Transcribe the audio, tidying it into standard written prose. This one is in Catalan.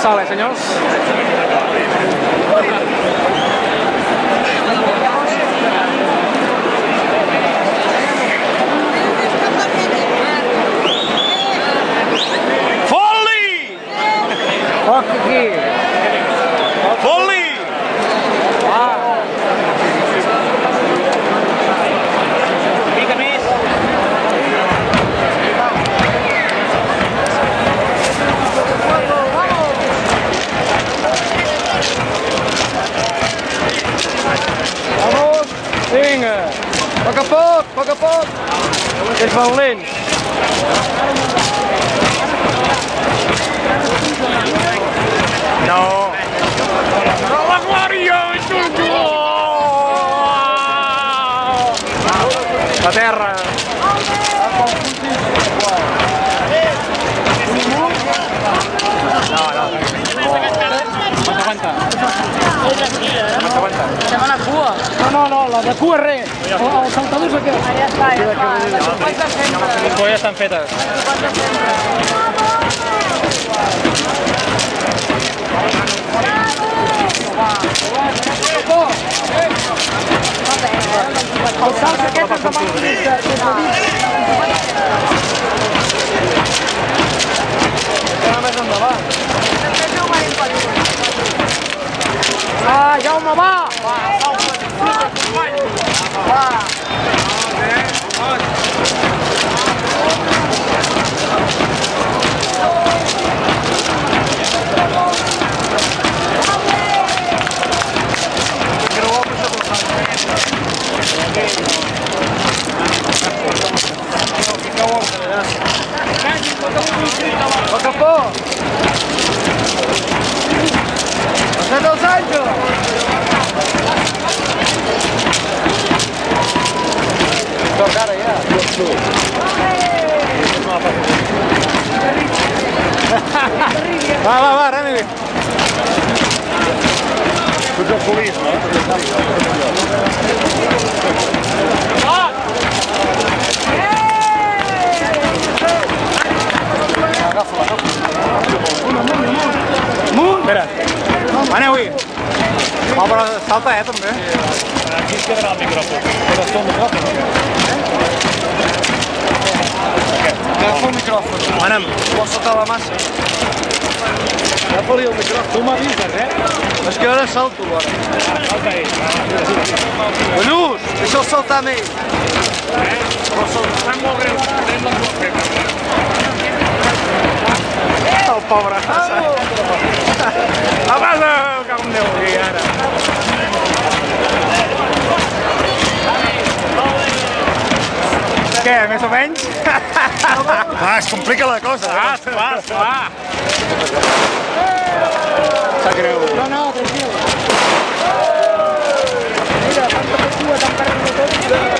Sale, senyors. Folli! Foc aquí. Folli! Mica més. Vamos. Vinga. A poc, a poc. Ells van lents. No. Però la glòria! A terra. Segona cua. No, la de cua res. Els saltadors aquests. Ja està, ja està. Les sopes de sempre. Les colles estan fetes. Les sopes de sempre. Els salts aquests ens demanen des de dins. Anem més endavant. Jaume, va! Poc a poc! Passat els àngels! Toc ara ja! Va, anem-hi! Tots els folis, no? Amunt! Espera! Aneu-hi! Va, però salta, també. Aquí es quedarà el micròfon. Agafa el micròfon. Agafa el micròfon. Anem. Vols saltar la massa? Agafa-li el micròfon. Tu m'avises, És que ara salto, ara. Salta ell. Ballús, deixa'l saltar amb ell. Està molt greu. Tenim les dues fetes. El pobre. A base, que em deu dir ara. Què, més o menys? Es complica la cosa. Va. Sap greu. No, tranquil. Mira, tanta cua, tan perdut tot.